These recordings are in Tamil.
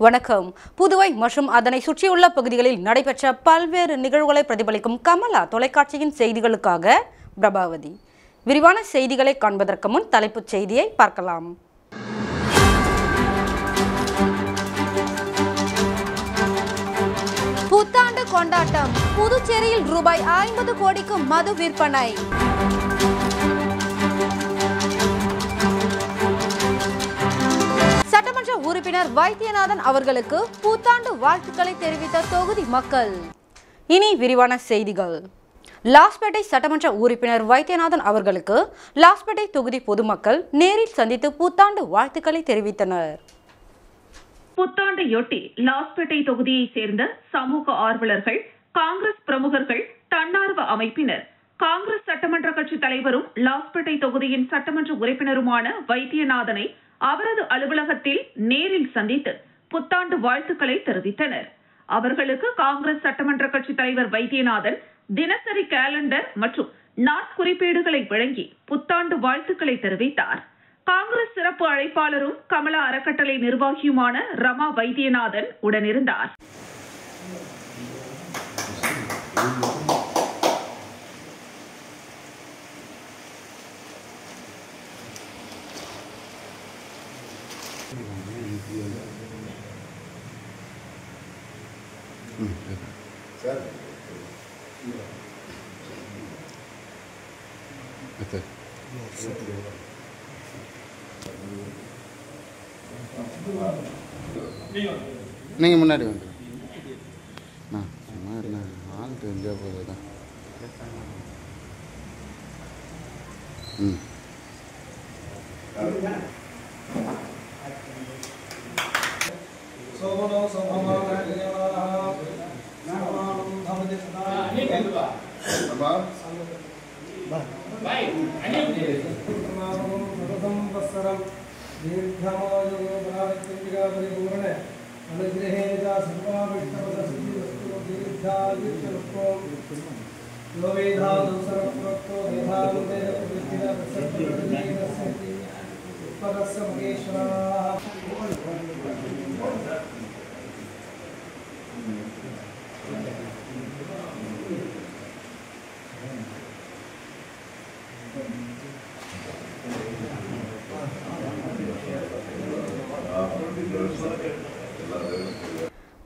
வணக்கம். புதுவை மற்றும் அதனை சுற்றியுள்ள பகுதிகளில் நடைபெற்ற பல்வேறு நிகழ்வுகளை பிரதிபலிக்கும் கமலா தொலைக்காட்சியின் செய்திகளுக்காக பிரபாவதி. விரிவான செய்திகளை காண்பதற்கு முன் தலைப்புச் செய்தியை பார்க்கலாம். புத்தாண்டு கொண்டாட்டம். புதுச்சேரியில் ரூபாய் 50 கோடிக்கு மது விற்பனை. சட்டமன்ற உறுப்பினர் வைத்தியநாதன் அவர்களுக்கு புத்தாண்டு வாழ்த்துக்களை தெரிவித்த தொகுதி மக்கள். இனி விரிவான செய்திகள். லாஸ்பேட்டை சட்டமன்ற உறுப்பினர் வைத்தியநாதன் அவர்களுக்கு லாஸ்பேட்டை தொகுதி பொதுமக்கள் நேரில் சந்தித்து புத்தாண்டு வாழ்த்துக்களை தெரிவித்தனர். புத்தாண்டையொட்டி லாஸ்பேட்டை தொகுதியை சேர்ந்த சமூக ஆர்வலர்கள், காங்கிரஸ் பிரமுகர்கள், தன்னார்வ அமைப்பினர், காங்கிரஸ் சட்டமன்ற கட்சி தலைவரும் லாஸ்பேட்டை தொகுதியின் சட்டமன்ற உறுப்பினருமான வைத்தியநாதனை அவரது அலுவலகத்தில் நேரில் சந்தித்து புத்தாண்டு வாழ்த்துக்களை தெரிவித்தனர். அவர்களுக்கு காங்கிரஸ் சட்டமன்ற கட்சி தலைவர் வைத்தியநாதன் தினசரி கேலண்டர் மற்றும் நாட்குறிப்பேடுகளை வழங்கி புத்தாண்டு வாழ்த்துக்களை தெரிவித்தார். காங்கிரஸ் சிறப்பு அழைப்பாளரும் கமலா அறக்கட்டளை நிர்வாகியுமான ரமா வைத்தியநாதன் உடனிருந்தார். நீங்கள் முன்னாடி வந்து சும்மா என்ன ஆள் தெரிஞ்சா போதுதான்.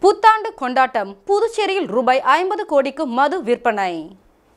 புத்தாண்டு கொண்டாட்டம். புதுச்சேரியில் ரூபாய் 50 கோடிக்கு மது விற்பனை.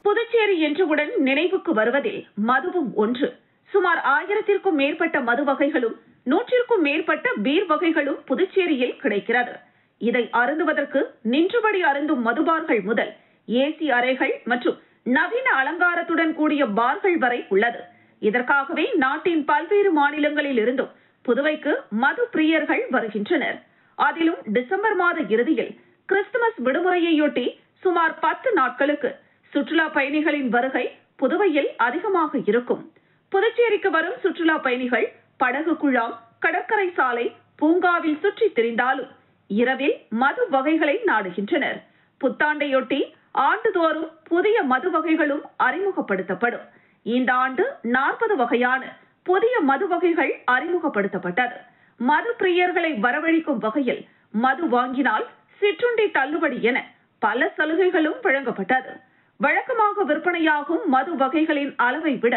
புதுச்சேரி என்றவுடன் நினைவுக்கு வருவதில் மதுவும் ஒன்று. சுமார் 1000க்கும் மேற்பட்ட மது வகைகளும் 100க்கும் மேற்பட்ட பீர் வகைகளும் புதுச்சேரியில் கிடைக்கிறது. இதை அருந்துவதற்கு நின்றபடி அருந்தும் மதுபார்கள் முதல் ஏசி அறைகள் மற்றும் நவீன அலங்காரத்துடன் கூடிய பார்கள் வரை உள்ளது. இதற்காகவே நாட்டின் பல்வேறு மாநிலங்களில் இருந்தும் புதுவைக்கு மது பிரியர்கள் வருகின்றனர். அதிலும் டிசம்பர் மாத இறுதியில் கிறிஸ்துமஸ் விடுமுறையையொட்டி சுமார் 10 நாட்களுக்கு சுற்றுலா பயணிகளின் வருகை புதுவையில் அதிகமாக இருக்கும். புதுச்சேரிக்கு வரும் சுற்றுலா பயணிகள் படகு குழாம், கடற்கரை சாலை, பூங்காவில் சுற்றி திரிந்தாலும் இரவில் மது வகைகளை நாடுகின்றனர். புத்தாண்டையொட்டி ஆண்டுதோறும் புதிய மது வகைகளும் அறிமுகப்படுத்தப்படும். இந்த ஆண்டு 40 வகையான புதிய மது வகைகள் அறிமுகப்படுத்தப்பட்டது. மது பிரியர்களை வரவழைக்கும் வகையில் மது வாங்கினால் சிற்றுண்டி தள்ளுபடி என பல சலுகைகளும் வழங்கப்பட்டது. வழக்கமாக விற்பனையாகும் மது வகைகளின் அளவை விட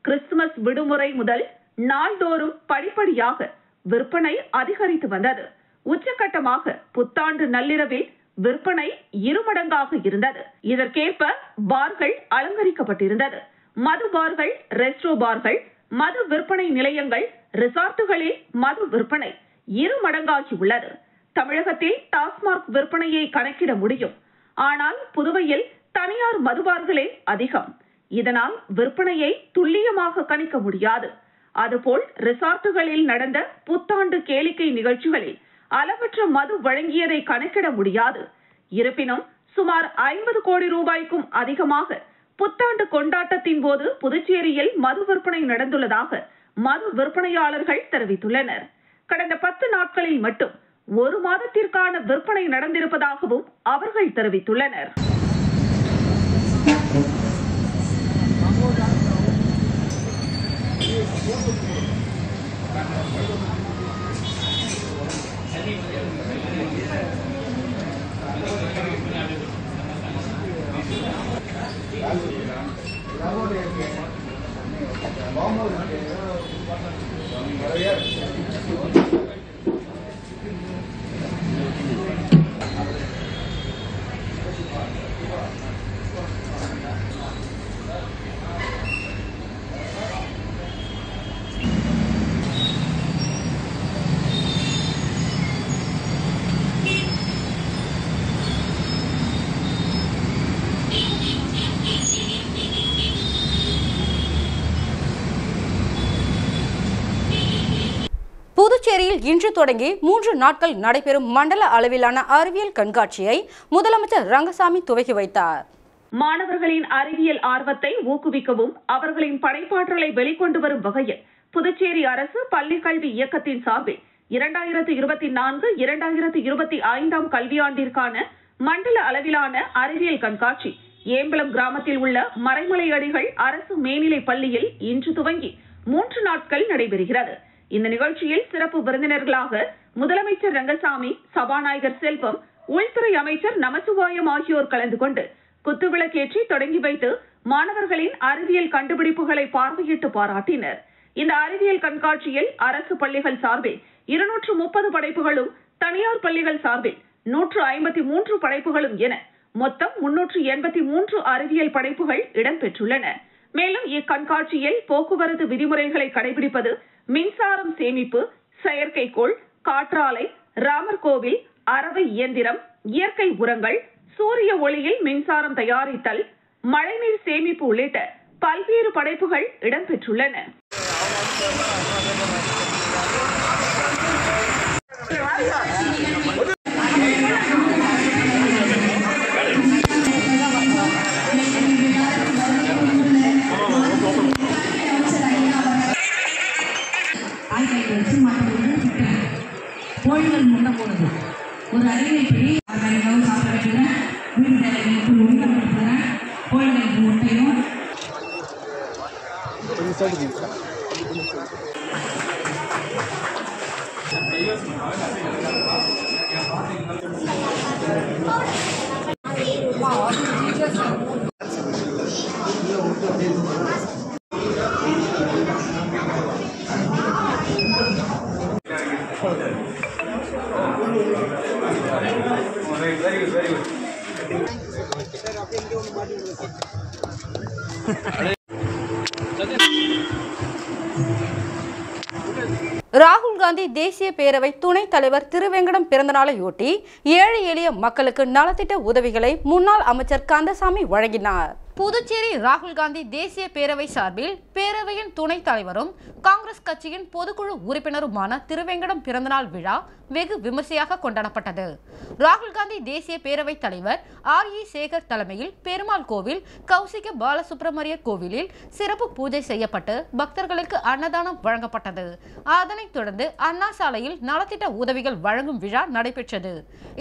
கிறிஸ்துமஸ் விடுமுறை முதல் நாள்தோறும் படிப்படியாக விற்பனை அதிகரித்து வந்தது. உச்சகட்டமாக புத்தாண்டு நள்ளிரவில் விற்பனை 2 மடங்காக இருந்தது. இதற்கேற்ப பார்கள் அலங்கரிக்கப்பட்டிருந்தது. மது பார்கள், ரெஸ்ட்ரோ பார்கள், மது விற்பனை நிலையங்கள், ரிசார்ட்டுகளில் மது விற்பனை 2 மடங்காகி உள்ளது. தமிழகத்தில் டாஸ்மாக் விற்பனையை கணக்கிட முடியும். ஆனால் புதுவையில் தனியார் மதுபார்களே அதிகம். இதனால் விற்பனையை துல்லியமாக கணிக்க முடியாது. அதுபோல் ரிசார்ட்டுகளில் நடந்த புத்தாண்டு கேளிக்கை நிகழ்ச்சிகளில் அளவற்ற மது வழங்கியதை கணக்கிட முடியாது. இருப்பினும் சுமார் 50 கோடி ரூபாய்க்கும் அதிகமாக புத்தாண்டு கொண்டாட்டத்தின் போது புதுச்சேரியில் மது விற்பனை நடந்துள்ளதாக மது விற்பனையாளர்கள் தெரிவித்துள்ளனர். கடந்த 10 நாட்களில் மட்டும் 1 மாதத்திற்கான விற்பனை நடந்திருப்பதாகவும் அவர்கள் தெரிவித்துள்ளனர். புதுச்சேரியில் இன்று தொடங்கி 3 நாட்கள் நடைபெறும் மண்டல அளவிலான அறிவியல் கண்காட்சியை முதலமைச்சர் ரங்கசாமி துவக்கி வைத்தார். மாணவர்களின் அறிவியல் ஆர்வத்தை ஊக்குவிக்கவும் அவர்களின் படைப்பாற்றலை வெளிக்கொண்டு வரும் வகையில் புதுச்சேரி அரசு பள்ளிக் கல்வி இயக்கத்தின் சார்பில் 2024-2025 கல்வியாண்டிற்கான மண்டல அளவிலான அறிவியல் கண்காட்சி ஏம்பலம் கிராமத்தில் உள்ள மறைமலை அடிகள் அரசு மேல்நிலைப் பள்ளியில் இன்று துவங்கி 3 நாட்கள் நடைபெறுகிறது. இந்த நிகழ்ச்சியில் சிறப்பு விருந்தினர்களாக முதலமைச்சர் ரங்கசாமி, சபாநாயகர் செல்வம், உள்துறை அமைச்சர் நமசிவாயம் ஆகியோர் கலந்து கொண்டு குத்துவிளக்கேற்றி தொடங்கி வைத்து மாணவர்களின் அறிவியல் கண்டுபிடிப்புகளை பார்வையிட்டு பாராட்டினர். இந்த அறிவியல் கண்காட்சியில் அரசு பள்ளிகள் சார்பில் 230 படைப்புகளும், தனியார் பள்ளிகள் சார்பில் 153 படைப்புகளும் என மொத்தம் 383 அறிவியல் படைப்புகள் இடம்பெற்றுள்ளன. மேலும் இக்கண்காட்சியில் போக்குவரத்து விதிமுறைகளை கடைபிடிப்பது, மின்சாரம் சேமிப்பு, செயற்கைக்கோள், காற்றாலை, ராமர் கோவில், அரவை இயந்திரம், இயற்கை உரங்கள், சூரிய ஒளியில் மின்சாரம் தயாரித்தல், மழைநீர் சேமிப்பு உள்ளிட்ட பல்வேறு படைப்புகள் இடம்பெற்றுள்ளன. கோழிகள் முட்டை போடுது. ஒரு அறிவிப்படி சாப்பிட வீடுகளுக்கு ஒழுங்கப்படுத்துகிறேன். கோழிகளுக்கு முட்டையும் ராகுல் காந்தி தேசிய பேரவை துணைத் தலைவர் திருவேங்கடம் பிறந்தநாளையொட்டி ஏழை எளிய மக்களுக்கு நலத்திட்ட உதவிகளை முன்னாள் அமைச்சர் கந்தசாமி வழங்கினார். புதுச்சேரி ராகுல் காந்தி தேசிய பேரவை சார்பில் பேரவையின் துணைத் தலைவரும் காங்கிரஸ் கட்சியின் பொதுக்குழு உறுப்பினருமான திருவேங்கடம் பிறந்தநாள் விழா வெகு விமர்சையாக கொண்டாடப்பட்டது. ராகுல் காந்தி தேசிய பேரவைத் தலைவர் R.E. சேகர் தலைமையில் பெருமாள் கோவில், கௌசிக பாலசுப்ரமணிய கோவிலில் சிறப்பு பூஜை செய்யப்பட்டு பக்தர்களுக்கு அன்னதானம் வழங்கப்பட்டது. அதனைத் தொடர்ந்து அண்ணா சாலையில் நலத்திட்ட உதவிகள் வழங்கும் விழா நடைபெற்றது.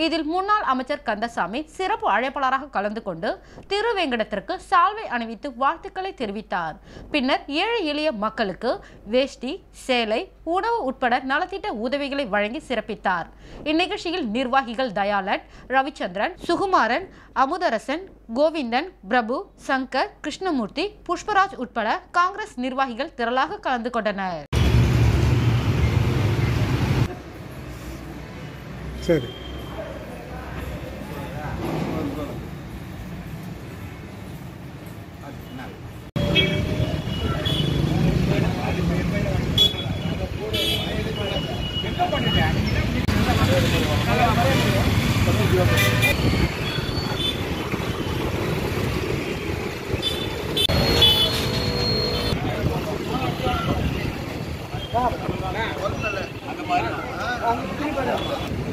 இதில் முன்னாள் அமைச்சர் கந்தசாமி சிறப்பு அழைப்பாளராக கலந்து கொண்டு திருவேங்கடத்திற்கு சால்வை அணிவித்து வாழ்த்துக்களை தெரிவித்தார். பின்னர் ஏழை எளிய மக்களுக்கு வேஷ்டி, சேலை, உணவு உட்பட நலத்திட்ட உதவிகளை வழங்கி சிறப்பித்தார். இந்நிகழ்ச்சியில் நிர்வாகிகள் தயாளன், ரவிச்சந்திரன், சுகுமாரன், அமுதரசன், கோவிந்தன், பிரபு, சங்கர், கிருஷ்ணமூர்த்தி, புஷ்பராஜ் உட்பட காங்கிரஸ் நிர்வாகிகள் திரளாக கலந்து கொண்டனர். சரி.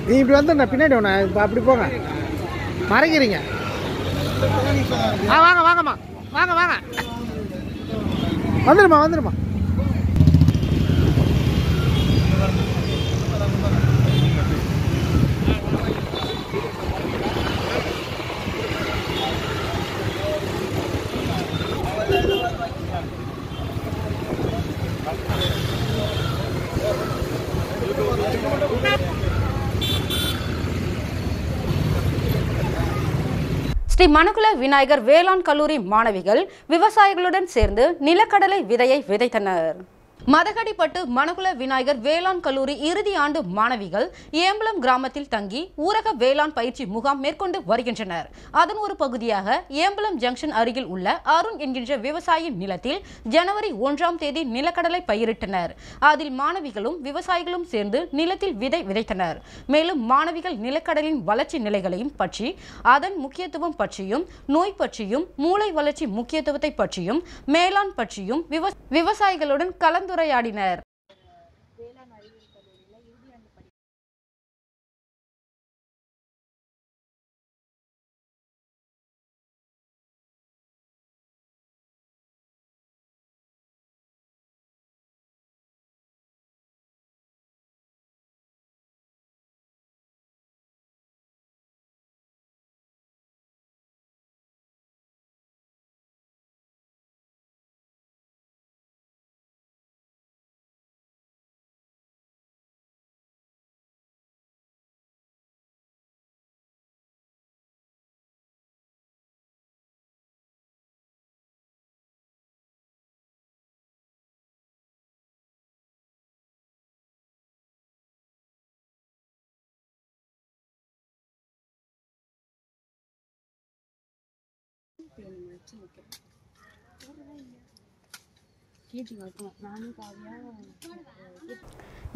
நீ இப்படி வந்து பின்னாடி ஒன்று அப்படி போங்க, மறைக்கிறீங்க. வாங்க வாங்கம்மா, வாங்க வாங்க, வந்துடுமா வந்துடுமா. ஸ்ரீ மணக்குள விநாயகர் வேளாண் கல்லூரி மாணவிகள் விவசாயிகளுடன் சேர்ந்து நிலக்கடலை விதையை விதைத்தனர். மதகடிப்பட்டு மணக்குள விநாயகர் வேளாண் கல்லூரி இறுதி ஆண்டு மாணவிகள் ஏம்பலம் கிராமத்தில் தங்கி ஊரக வேளாண் பயிற்சி முகாம் மேற்கொண்டு வருகின்றனர். அதன் ஒரு பகுதியாக ஏம்பலம் ஜங்ஷன் அருகில் உள்ள அருண் என்கின்ற விவசாயியின் நிலத்தில் ஜனவரி 1ஆம் தேதி நிலக்கடலை பயிரிட்டனர். அதில் மாணவிகளும் விவசாயிகளும் சேர்ந்து நிலத்தில் விதை விதைத்தனர். மேலும் மாணவிகள் நிலக்கடலின் வளர்ச்சி நிலைகளையும் பற்றி, அதன் முக்கியத்துவம் பற்றியும், நோய் பற்றியும், மூளை வளர்ச்சி முக்கியத்துவத்தை பற்றியும், மேலாண் பற்றியும் விவசாயிகளுடன் கலந்துரையாடினர்.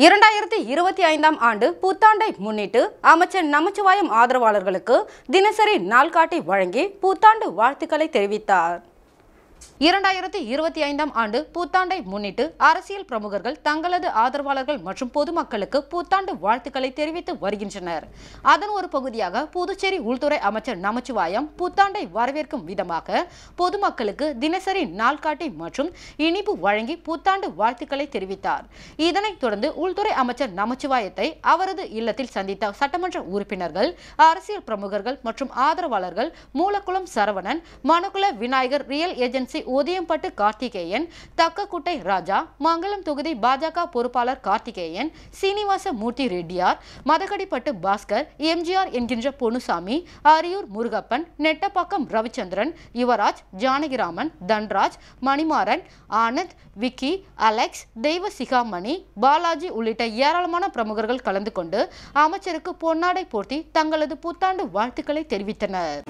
இரண்டாயிரத்தி 25ஆம் ஆண்டு புத்தாண்டை முன்னிட்டு அமைச்சர் நமச்சிவாயம் ஆதரவாளர்களுக்கு தினசரி நாள்காட்டி வழங்கி புத்தாண்டு வாழ்த்துக்களை தெரிவித்தார். 2025ஆம் ஆண்டு புத்தாண்டை முன்னிட்டு அரசியல் பிரமுகர்கள் தங்களது ஆதரவாளர்கள் மற்றும் பொதுமக்களுக்கு புத்தாண்டு வாழ்த்துக்களை தெரிவித்து வருகின்றனர். அதன் ஒரு பகுதியாக புதுச்சேரி உள்துறை அமைச்சர் நமச்சிவாயம் புத்தாண்டை வரவேற்கும் விதமாக பொதுமக்களுக்கு தினசரி நாள்காட்டி மற்றும் இனிப்பு வழங்கி புத்தாண்டு வாழ்த்துக்களை தெரிவித்தார். இதனைத் தொடர்ந்து உள்துறை அமைச்சர் நமச்சிவாயத்தை அவரது இல்லத்தில் சந்தித்த சட்டமன்ற உறுப்பினர்கள், அரசியல் பிரமுகர்கள் மற்றும் ஆதரவாளர்கள் மூலக்குளம் சரவணன், மணக்குள விநாயகர் ரியல் ஏஜென்சி உதயம்பட்டு கார்த்திகேயன், தக்கக்குட்டை ராஜா, மங்கலம் தொகுதி பாஜக பொறுப்பாளர் கார்த்திகேயன், சீனிவாச மூர்த்தி ரெட்டியார், மதகடிப்பட்டு பாஸ்கர், எம்ஜிஆர் என்கின்ற பொன்னுசாமி, அரியூர் முருகப்பன், நெட்டப்பாக்கம் ரவிச்சந்திரன், யுவராஜ், ஜானகிராமன், தன்ராஜ், மணிமாறன், ஆனந்த், விக்கி, அலெக்ஸ், தெய்வ சிகாமணி, பாலாஜி உள்ளிட்ட ஏராளமான பிரமுகர்கள் கலந்து கொண்டு அமைச்சருக்கு பொன்னாடை போர்த்தி தங்களது புத்தாண்டு வாழ்த்துக்களை தெரிவித்தனர்.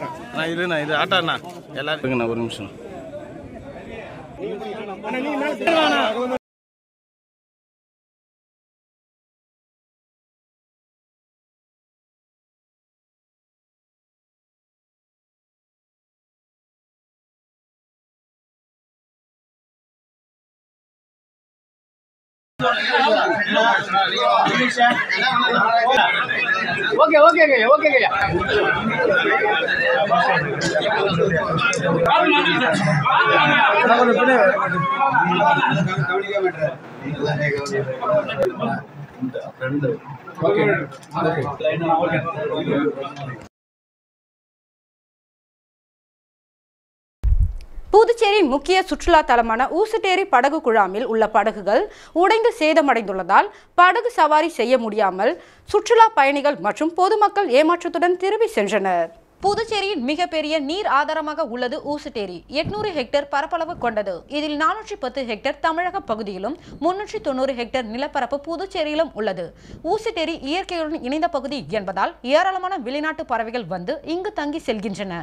புதுச்சேரியின் முக்கிய சுற்றுலா தலமான ஊசுட்டேரி படகு குழாமில் உள்ள படகுகள் உடைந்து சேதமடைந்துள்ளதால் படகு சவாரி செய்ய முடியாமல் சுற்றுலா பயணிகள் மற்றும் பொதுமக்கள் ஏமாற்றத்துடன் திரும்பி சென்றனர். புதுச்சேரியின் மிகப்பெரிய நீர் ஆதாரமாக உள்ளது ஊசுட்டேரி. 800 ஹெக்டேர் பரப்பளவு கொண்டது. இதில் 410 ஹெக்டேர் தமிழக பகுதியிலும் 390 ஹெக்டேர் நிலப்பரப்பு புதுச்சேரியிலும் உள்ளது. ஊசுட்டேரி இயற்கையுடன் இணைந்த பகுதி என்பதால் ஏராளமான வெளிநாட்டு பறவைகள் வந்து இங்கு தங்கி செல்கின்றன.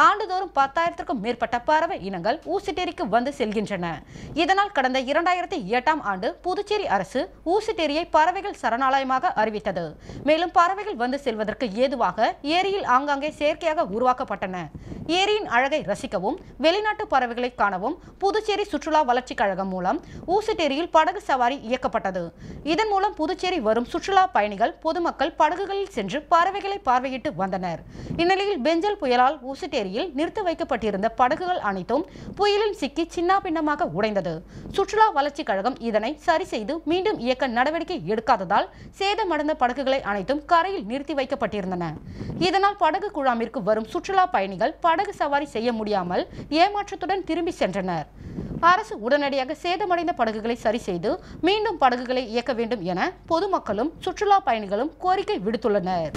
ஆண்டுதோறும் 10,000க்கும் மேற்பட்ட பறவை இனங்கள் ஊசுட்டேரிக்கு வந்து செல்கின்றன. இதனால் கடந்த 2008ஆம் ஆண்டு புதுச்சேரி அரசு ஊசுட்டேரியை பறவைகள் சரணாலயமாக அறிவித்தது. மேலும் பறவைகள் வந்து செல்வதற்கு ஏதுவாக ஏரியில் ஆங்காங்கே உருவாக்கப்பட்டன. ஏரியின் அழகை ரசிக்கவும் வெளிநாட்டு பறவைகளை காணவும் புதுச்சேரி சுற்றுலா வளர்ச்சி கழகம் மூலம் ஊசுட்டேரியில் படகு சவாரி இயக்கப்பட்டது. இதன் மூலம் புதுச்சேரி வரும் சுற்றுலா பயணிகள் பொதுமக்கள் படகுகளில் சென்று பறவைகளை பார்வையிட்டு வந்தனர். இந்நிலையில் பெஞ்சல் புயலால் ஊசுட்டேரியில் நிறுத்தி வைக்கப்பட்டிருந்த படகுகள் அனைத்தும் புயலில் சிக்கி சின்னாபின்னமாக உடைந்தது. சுற்றுலா வளர்ச்சி கழகம் இதனை சரி செய்து மீண்டும் இயக்க நடவடிக்கை எடுக்காததால் சேதமடைந்த படகுகளை அனைத்தும் கரையில் நிறுத்தி வைக்கப்பட்டிருந்தன. இதனால் படகு குழாமிற்கு வரும் சுற்றுலா பயணிகள் படகு சவாரி செய்ய முடியாமல் ஏமாற்றத்துடன் திரும்பி சென்றனர். அரசு உடனடியாக சேதமடைந்த படகுகளை சரி செய்து மீண்டும் படகுகளை இயக்க வேண்டும் என பொதுமக்களும் சுற்றுலா பயணிகளும் கோரிக்கை விடுத்துள்ளனர்.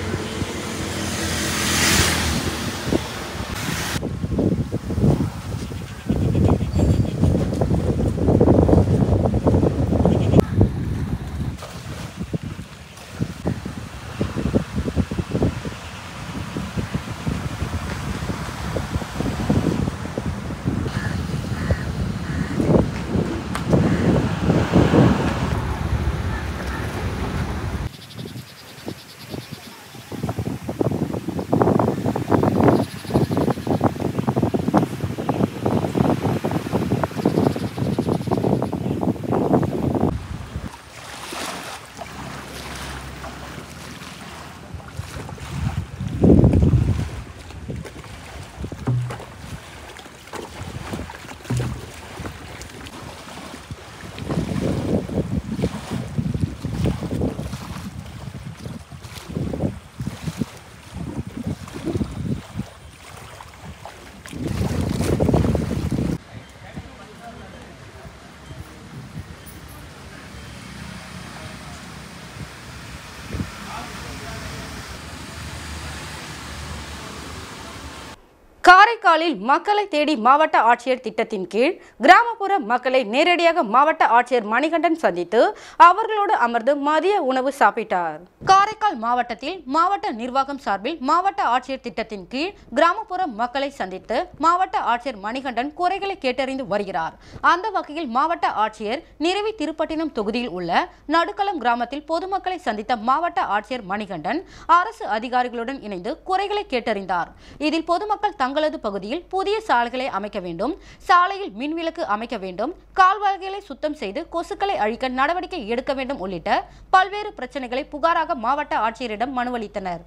காரைக்காலில் மக்களை தேடி மாவட்ட ஆட்சியர் திட்டத்தின் கீழ் கிராமப்புற மக்களை நேரடியாக மாவட்ட ஆட்சியர் மணிகண்டன் சந்தித்து அவர்களோடு அமர்ந்து மதிய உணவு சாப்பிட்டார். காரைக்கால் மாவட்டத்தில் மாவட்ட நிர்வாகம் சார்பில் மாவட்ட ஆட்சியர் திட்டத்தின் கீழ் கிராமப்புற மக்களை சந்தித்து மாவட்ட ஆட்சியர் மணிகண்டன் குறைகளை கேட்டறிந்து வருகிறார். அந்த வகையில் மாவட்ட ஆட்சியர் நிரவி திருப்பட்டினம் தொகுதியில் உள்ள நடுக்களம் கிராமத்தில் பொதுமக்களை சந்தித்த மாவட்ட ஆட்சியர் மணிகண்டன் அரசு அதிகாரிகளுடன் இணைந்து குறைகளை கேட்டறிந்தார். இதில் பொதுமக்கள் தங்களது பகுதியில் புதிய சாலைகளை அமைக்க வேண்டும், சாலையில் மின்விளக்கு அமைக்க வேண்டும், கால்வாய்களை சுத்தம் செய்து கொசுக்களை அழிக்க நடவடிக்கை எடுக்க வேண்டும் உள்ளிட்ட பல்வேறு பிரச்சனைகளை புகாராக மாவட்ட ஆட்சியரிடம் மனு அளித்தனர்.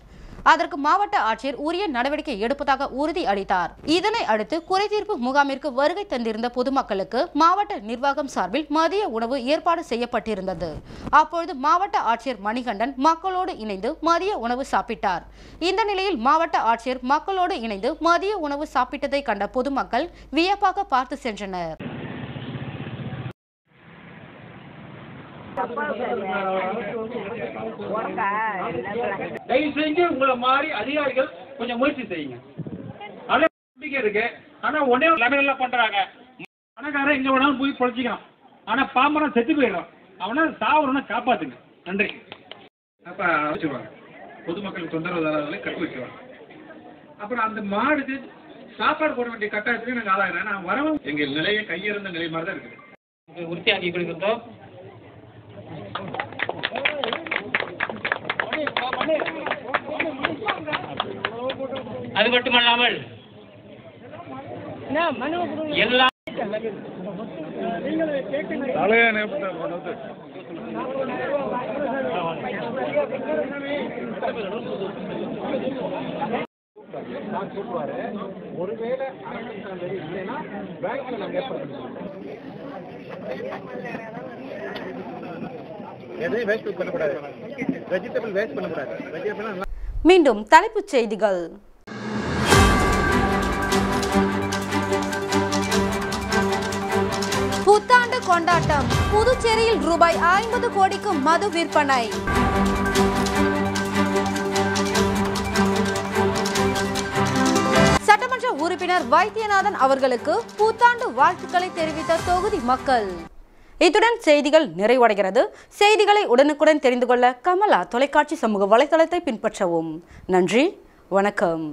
அதற்கு மாவட்ட ஆட்சியர் உரிய நடவடிக்கை எடுப்பதாக உறுதி அளித்தார். இதனை அடுத்து குறைதீர்ப்பு முகாமிற்கு வருகை தந்திருந்த பொதுமக்களுக்கு மாவட்ட நிர்வாகம் சார்பில் மதிய உணவு ஏற்பாடு செய்யப்பட்டிருந்தது. அப்பொழுது மாவட்ட ஆட்சியர் மணிகண்டன் மக்களோடு இணைந்து மதிய உணவு சாப்பிட்டார். இந்த நிலையில் மாவட்ட ஆட்சியர் மக்களோடு இணைந்து மதிய உணவு சாப்பிட்டதை கண்ட பொதுமக்கள் வியப்பாக பார்த்து சென்றனர். தயவு செஞ்சு உங்களை மாதிரி அதிகாரிகள் கொஞ்சம் முயற்சி செய்யுங்க. நம்பிக்கை இருக்கு. ஆனா ஒன்னே லெமன் பண்றாங்க. பணக்காரன் எங்க வேணாலும் போய் பொழைச்சிக்கலாம். ஆனா பாம்பரம் செத்து போயிடும். அவனா சாவணும்னா காப்பாத்துங்க. நன்றி. அப்ப வச்சுருவாங்க. பொதுமக்களுக்கு தொந்தரவு தராதவர்களை கட்டு வச்சுருவாங்க. அப்புறம் அந்த மாடுக்கு சாப்பாடு போட வேண்டிய கட்டாயத்துக்கு நாங்கள் ஆளாகிறேன். நான் வரவும் எங்கள் நிலையை கையிறந்த நிலை மாதிரி தான் இருக்குது. உறுதியாக்கி கொடுக்கிறோம். அது மட்டுமல்லாமல் எல்லா ஒருவேளை பேங்க்ல நாங்கள் எதையும் வேஸ்ட் பண்ணக்கூடாது. வெஜிடபிள் வேஸ்ட் பண்ணக்கூடாது. வெஜிடபிள். மீண்டும் தலைப்புச் செய்திகள். புத்தாண்டு கொண்டாட்டம். புதுச்சேரியில் ரூபாய் 50 கோடிக்கு மது விற்பனை. சட்டமன்ற உறுப்பினர் வைத்தியநாதன் அவர்களுக்கு புத்தாண்டு வாழ்த்துக்களை தெரிவித்த தொகுதி மக்கள். இத்துடன் செய்திகள் நிறைவடைகிறது. செய்திகளை உடனுக்குடன் தெரிந்து கொள்ள கமலா தொலைக்காட்சி சமூக வலைதளத்தை பின்பற்றவும். நன்றி, வணக்கம்.